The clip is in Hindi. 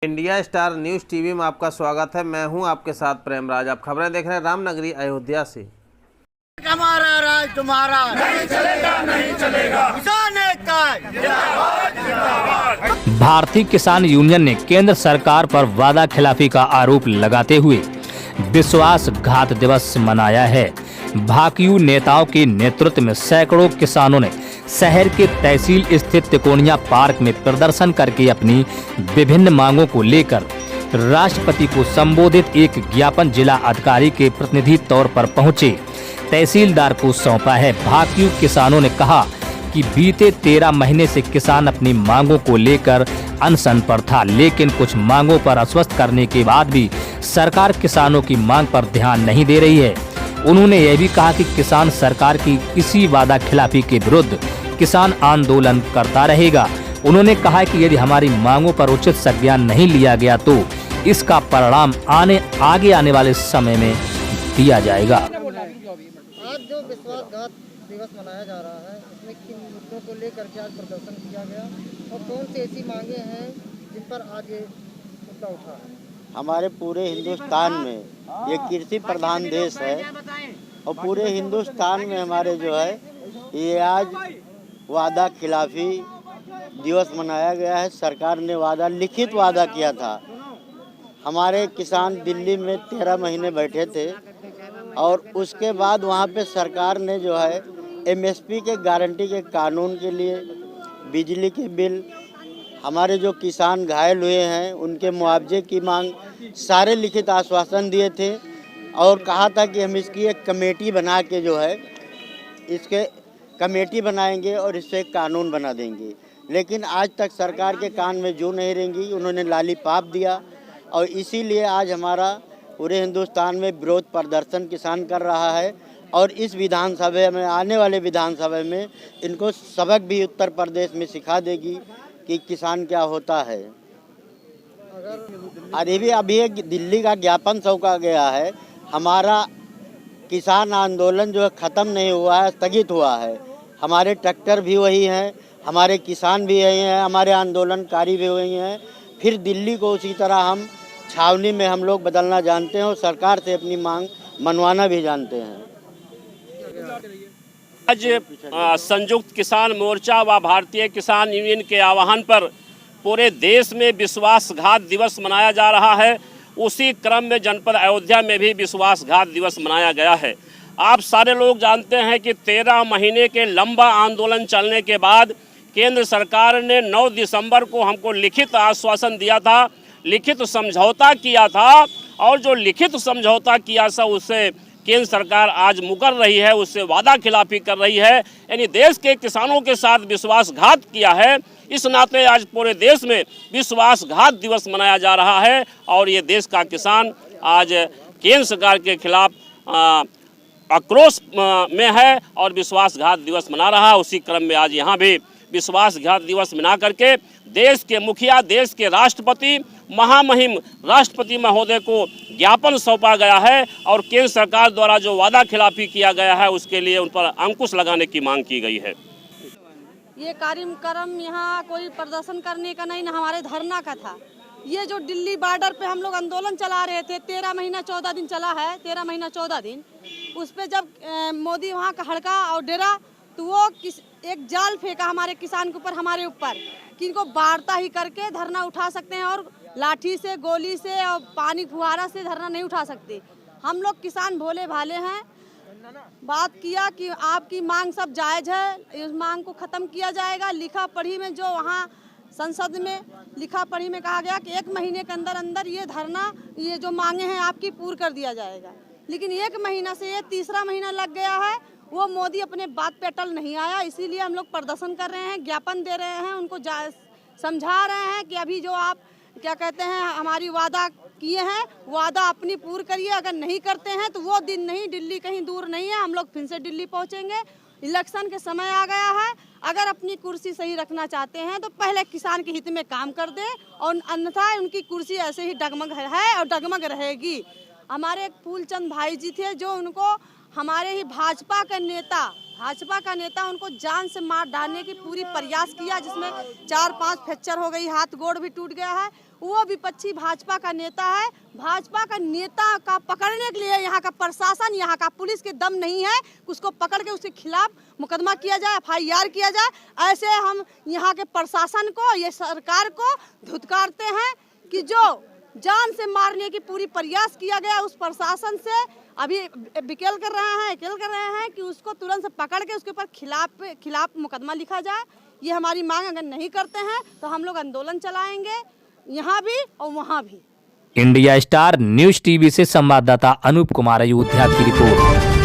इंडिया स्टार न्यूज़ टीवी में आपका स्वागत है। मैं हूं आपके साथ प्रेमराज। आप खबरें देख रहे हैं रामनगरी अयोध्या से। हमारा राज तुम्हारा नहीं चलेगा, नहीं चलेगा। किसान एकता जिंदाबाद। भारतीय किसान यूनियन ने केंद्र सरकार पर वादा खिलाफी का आरोप लगाते हुए विश्वासघात दिवस मनाया है। भाकियू नेताओं के नेतृत्व में सैकड़ों किसानों ने शहर के तहसील स्थित तिकोनिया पार्क में प्रदर्शन करके अपनी विभिन्न मांगों को लेकर राष्ट्रपति को संबोधित एक ज्ञापन जिला अधिकारी के प्रतिनिधि तौर पर पहुंचे तहसीलदार को सौंपा है। भाकियू किसानों ने कहा कि बीते 13 महीने से किसान अपनी मांगों को लेकर अनशन पर था, लेकिन कुछ मांगों पर आश्वस्त करने के बाद भी सरकार किसानों की मांग पर ध्यान नहीं दे रही है। उन्होंने यह भी कहा कि किसान सरकार की इसी वादा खिलाफी के विरुद्ध किसान आंदोलन करता रहेगा। उन्होंने कहा कि यदि हमारी मांगों पर उचित संज्ञान नहीं लिया गया तो इसका परिणाम आगे आने वाले समय में दिया जाएगा। आज जो विश्वासघात दिवस मनाया जा रहा है, इसमें किन मुद्दों को लेकर के आज प्रदर्शन किया गया और कौन सी ऐसी मांगे हैं जिन पर आज ये मुद्दा उठा है? हमारे पूरे हिंदुस्तान में ये कृषि प्रधान देश है और पूरे हिंदुस्तान में हमारे जो है ये आज वादा खिलाफी दिवस मनाया गया है। सरकार ने लिखित वादा किया था। हमारे किसान दिल्ली में 13 महीने बैठे थे और उसके बाद वहाँ पे सरकार ने जो है एमएसपी के गारंटी के कानून के लिए बिजली के बिल, हमारे जो किसान घायल हुए हैं उनके मुआवजे की मांग, सारे लिखित आश्वासन दिए थे और कहा था कि हम इसकी एक कमेटी बना के जो है इसके कमेटी बनाएंगे और इससे एक कानून बना देंगे। लेकिन आज तक सरकार के कान में जू नहीं रेंगी, उन्होंने लालीपाप दिया और इसीलिए आज हमारा पूरे हिंदुस्तान में विरोध प्रदर्शन किसान कर रहा है और इस विधानसभा में, आने वाले विधानसभा में इनको सबक भी उत्तर प्रदेश में सिखा देगी कि किसान क्या होता है। अभी एक दिल्ली का ज्ञापन सौंपा गया है। हमारा किसान आंदोलन जो है ख़त्म नहीं हुआ है, स्थगित हुआ है। हमारे ट्रैक्टर भी वही हैं, हमारे किसान भी वही हैं, हमारे आंदोलनकारी भी वही हैं। फिर दिल्ली को उसी तरह हम छावनी में हम लोग बदलना जानते हैं और सरकार से अपनी मांग मनवाना भी जानते हैं। आज संयुक्त किसान मोर्चा व भारतीय किसान यूनियन के आह्वान पर पूरे देश में विश्वासघात दिवस मनाया जा रहा है। उसी क्रम में जनपद अयोध्या में भी विश्वासघात दिवस मनाया गया है। आप सारे लोग जानते हैं कि 13 महीने के लंबा आंदोलन चलने के बाद केंद्र सरकार ने 9 दिसंबर को हमको लिखित आश्वासन दिया था, लिखित समझौता किया था और जो लिखित समझौता किया था उससे केंद्र सरकार आज मुकर रही है, उससे वादा खिलाफी कर रही है, यानी देश के किसानों के साथ विश्वासघात किया है। इस नाते आज पूरे देश में विश्वासघात दिवस मनाया जा रहा है और ये देश का किसान आज केंद्र सरकार के खिलाफ आक्रोश में है और विश्वासघात दिवस मना रहा है। उसी क्रम में आज यहाँ भी विश्वासघात दिवस मना करके देश के मुखिया, देश के राष्ट्रपति, महामहिम राष्ट्रपति महोदय को ज्ञापन सौंपा गया है और केंद्र सरकार द्वारा जो वादा खिलाफी किया गया है उसके लिए उन पर अंकुश लगाने की मांग की गई है। ये कार्यक्रम यहाँ कोई प्रदर्शन करने का नहीं, हमारे धरना का था। ये जो दिल्ली बॉर्डर पे हम लोग आंदोलन चला रहे थे, 13 महीना 14 दिन चला है, 13 महीना 14 दिन। उस पर जब मोदी वहाँ का हड़का और डेरा तो वो एक जाल फेंका हमारे किसान के ऊपर, हमारे ऊपर कि इनको वार्ता ही करके धरना उठा सकते हैं और लाठी से, गोली से और पानी फुहारा से धरना नहीं उठा सकते। हम लोग किसान भोले भाले हैं। बात किया कि आपकी मांग सब जायज़ है, इस मांग को ख़त्म किया जाएगा। लिखा पढ़ी में जो वहाँ संसद में लिखा पढ़ी में कहा गया कि 1 महीने के अंदर अंदर ये धरना, ये जो मांगे हैं आपकी पूर्ण कर दिया जाएगा। लेकिन 1 महीना से ये तीसरा महीना लग गया है, वो मोदी अपने बात पे अटल नहीं आया। इसीलिए हम लोग प्रदर्शन कर रहे हैं, ज्ञापन दे रहे हैं, उनको समझा रहे हैं कि अभी जो आप क्या कहते हैं हमारी वादा किए हैं, वादा अपनी पूर्ण करिए। अगर नहीं करते हैं तो वो दिन नहीं, दिल्ली कहीं दूर नहीं है, हम लोग फिर से दिल्ली पहुंचेंगे। इलेक्शन के समय आ गया है, अगर अपनी कुर्सी सही रखना चाहते हैं तो पहले किसान के हित में काम कर दे और अन्यथा उनकी कुर्सी ऐसे ही डगमग है और डगमग रहेगी। हमारे एक फूलचंद भाई जी थे जो उनको हमारे ही भाजपा का नेता उनको जान से मार डालने की पूरी प्रयास किया, जिसमें 4-5 फ्रैक्चर हो गई, हाथ गोड़ भी टूट गया है। वो विपक्षी भाजपा का नेता है। भाजपा का नेता का पकड़ने के लिए यहाँ का प्रशासन, यहाँ का पुलिस के दम नहीं है, उसको पकड़ के उसके खिलाफ मुकदमा किया जाए, FIR किया जाए। ऐसे हम यहाँ के प्रशासन को, ये सरकार को धुतकारते हैं कि जो जान से मारने की पूरी प्रयास किया गया उस प्रशासन से अभी अकेल कर रहे हैं कि उसको तुरंत से पकड़ के उसके ऊपर खिलाफ मुकदमा लिखा जाए। ये हमारी मांग अगर नहीं करते हैं तो हम लोग आंदोलन चलाएंगे, यहाँ भी और वहाँ भी। इंडिया स्टार न्यूज टीवी से संवाददाता अनूप कुमार अयोध्या की रिपोर्ट।